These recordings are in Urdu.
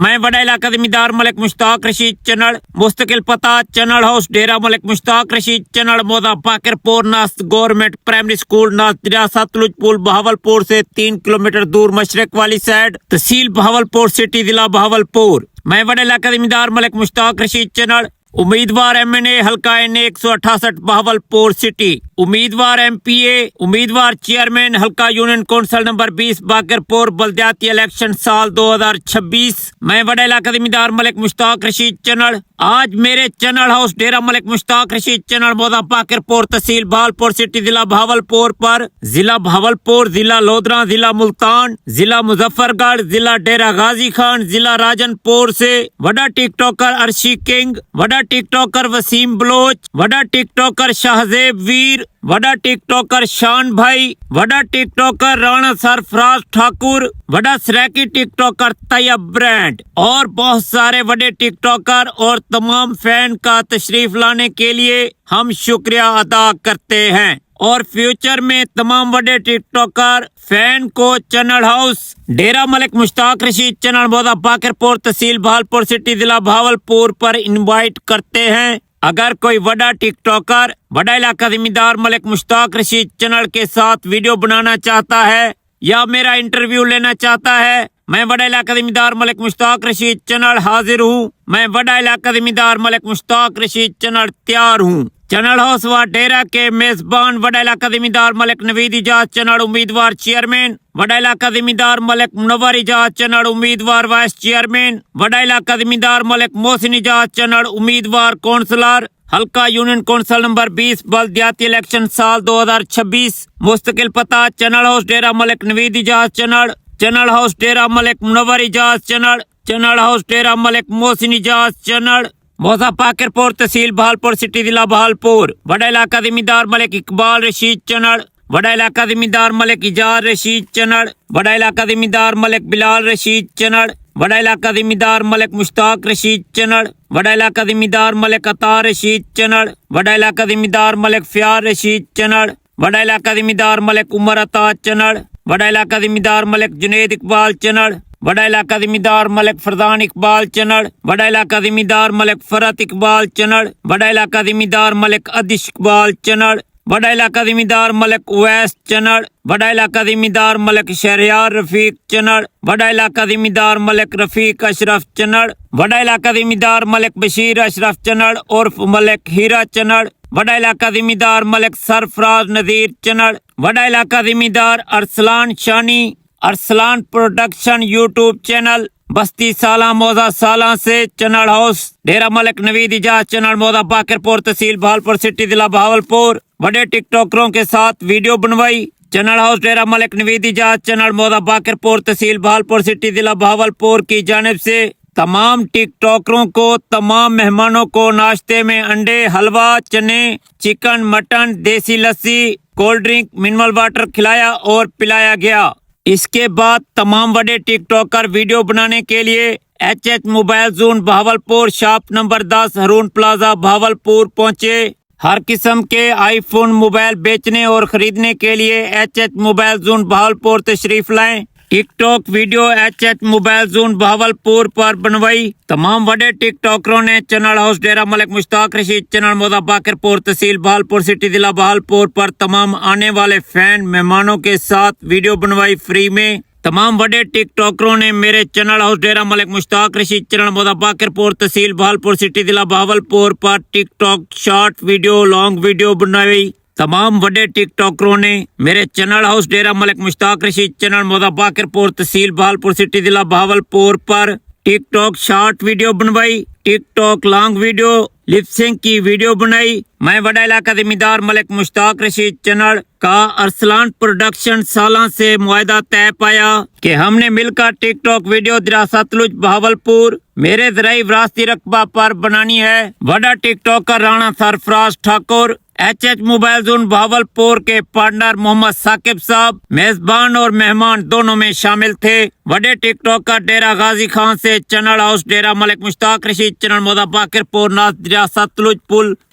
میں بڑا علاقہ زمیندار ملک مشتاق رشید چنڑ مستقل پتہ چنڑ ہاؤس ڈیرہ ملک مشتاق رشید چنڑ مودا باقر پور ناست گورنمنٹ پرائمری سکول ناست دریا ستلج پل بہاولپور سے 3 کلومیٹر دور مشرق والی سائڈ تحصیل بہاولپور سٹی ضلع بہاولپور۔ میں بڑا علاقہ زمیندار ملک مشتاق رشید چنڑ امیدوار MNA حلقہ NA 168 بہاولپور سٹی، امیدوار MPA، امیدوار چیئرمین حلقہ یونین کونسل نمبر 20 باقر پور بلدیاتی الیکشن سال 2026۔ میں بڑا علاقہ زمیندار ملک مشتاق رشید چنڑ آج میرے چنڑ ہاؤس ڈیرہ ملک مشتاق رشید چنڑ مودا باقر پور تحصیل بہاولپور سٹی ضلع بہاولپور پر ضلع بہاولپور، ضلع لودھراں، ضلع ملتان، ضلع مظفر گڑھ، ضلع ڈیرہ غازی خان، ضلع راجن پور سے وڈا ٹک ٹاکر ارشی کنگ، وڈا ٹک ٹاکر وسیم بلوچ، وڈا ٹک ٹاکر شاہزیب ویر، وڈا ٹک ٹاکر شان بھائی، وڈا ٹک ٹاکر رانا سرفراز ٹھاکر، وڈا سریکی ٹک ٹاکر طیب برانڈ اور بہت سارے بڑے ٹک ٹاکر اور تمام فین کا تشریف لانے کے لیے ہم شکریہ ادا کرتے ہیں، اور فیوچر میں تمام بڑے ٹک ٹاکر فین کو چنڑ ہاؤس ڈیرہ ملک مشتاق رشید چنڑ مودا باقر پور تحصیل بہاولپور سٹی ضلع بہاولپور پر انوائٹ کرتے ہیں۔ اگر کوئی بڑا ٹک ٹاکر بڑا علاقہ زمیندار ملک مشتاق رشید چنڑ کے ساتھ ویڈیو بنانا چاہتا ہے یا میرا انٹرویو لینا چاہتا ہے، میں بڑا علاقہ زمیندار ملک مشتاق رشید چنڑ حاضر ہوں۔ میں بڑا علاقہ زمیندار ملک مشتاق رشید چنڑ تیار ہوں۔ چنڑ ہاؤس و ڈیرہ کے میزبان بڑا علاقہ زمیندار ملک نوید اجاز چنڑ امیدوار چیئرمین، بڑا علاقہ زمیندار ملک منور اجاز چنڑ امیدوار وائس چیئرمین، بڑا علاقہ زمیندار ملک محسن اجاز چنڑ امیدوار کونسلر حلقہ یونین کونسل نمبر 20 بلدیاتی الیکشن سال 2026۔ مستقل پتہ چنڑ ہاؤس ڈیرہ ملک نوید اجاز چنڑ ہاؤس ڈیرہ ملک منور اجاز چنڑ ہاؤس ڈیرہ ملک محسن اجاز چنڑ موضع باقر پور تحصیل بہاولپور سٹی ضلع بہاولپور۔ بڑا علاقہ زمیندار ملک اقبال رشید چنڑ، بڑا علاقہ زمیندار ملک اجاز رشید چنڑ، بڑا علاقہ زمیندار ملک بلال رشید چنڑ، بڑا علاقہ زمیندار ملک مشتاق رشید چنڑ، بڑا علاقہ زمیندار ملک عطا رشید چنڑ، بڑا علاقہ زمیندار ملک فیار رشید چنڑ، بڑا علاقہ زمیندار ملک عمر عطا چنڑ، بڑا علاقہ زمیندار ملک جنید اقبال چنڑ، بڑا علاقہ زمیندار ملک فرزان اقبال چنڑ، بڑا علاقہ زمیندار ملک فرت اقبال چنڑ، بڑا علاقہ زمیندار ملک ادش اقبال چنڑ، بڑا علاقہ زمیندار ملک اویس چنڑ، بڑا علاقہ زمیندار ملک شہریار رفیق چنڑ، بڑا علاقہ زمیندار ملک رفیق اشرف چنڑ، بڑا علاقہ زمیندار ملک بشیر اشرف چنڑ عرف ملک ہیرا چنڑ، بڑا علاقہ زمیندار ملک سرفراز نذیر چنڑ، بڑا علاقہ زمیندار Arslan Shani, Arslan production YouTube channel, بستی سالہ موضع سالہ سے چنڑ ہاؤس ڈیرہ ملک نوید اجاز چنڑ موضع باقر پور تحصیل بہاولپور سٹی ضلع بہاولپور بڑے ٹک ٹاکروں کے ساتھ ویڈیو بنوائی۔ چنڑ ہاؤس ڈیرہ ملک نوید اجاز چنڑ موضع باقر پور تحصیل بہاولپور سٹی ضلع بہاولپور کی جانب سے تمام ٹک ٹاکروں کو، تمام مہمانوں کو ناشتے میں انڈے، حلوہ، چنے، چکن، مٹن، دیسی لسی، کولڈ ڈرنک، منرل واٹر کھلایا اور پلایا گیا۔ اس کے بعد تمام بڑے ٹک ٹاکر ویڈیو بنانے کے لیے HH mobile zone Bahawalpur shop number 10 Harwan plaza Bahawalpur پہنچے۔ ہر قسم کے آئی فون موبائل بیچنے اور خریدنے کے لیے HH موبائل زون بہاولپور تشریف لائیں۔ TikTok video HH mobile zone Bahawalpur پر بنوائی۔ تمام بڑے ٹک ٹاکروں نے چنڑ ہاؤس ڈیرہ ملک مشتاق رشید چنڑ موضع باقر پور تحصیل بہاولپور سٹی ضلع بہاولپور پر تمام آنے والے فین مہمانوں کے ساتھ ویڈیو بنوائی فری میں۔ تمام بڑے ٹک ٹاکروں نے میرے چنڑ ہاؤس ڈیرہ ملک مشتاق رشید چنڑ موضع باقر پور تحصیل بہاولپور سٹی ضلع بہاولپور پر TikTok short video, long video بنوائی۔ تمام بڑے ٹک ٹاکروں نے میرے چنڑ ہاؤس ڈیرہ ملک مشتاق رشید چنڑ موضع باقر پور تحصیل بہاولپور سٹی ضلع بہاولپور پر ٹک ٹاک شارٹ ویڈیو بنوائی، TikTok long video, lip sync کی ویڈیو بنائی۔ میں بڑا علاقہ زمیندار ملک مشتاق رشید چنڑ کا ارسلان پروڈکشن سالہ سے معاہدہ طے پایا کہ ہم نے مل کر ٹک ٹاک ویڈیو دریا ستلج بہاولپور میرے ذرعی وراثتی رقبہ پر بنانی ہے۔ بڑا TikToker Rana Sarfraz Thakur HH mobile zone Bahawalpur کے پارٹنر محمد ثاقب صاحب میزبان اور مہمان دونوں میں شامل تھے۔ بڑے ٹک ٹاکر ڈیرہ غازی خان سے چنڑ ہاؤس ڈیرہ ملک مشتاق رشید چنڑ موضع باقر پور ناز دریا ستلج پل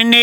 NA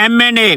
MNA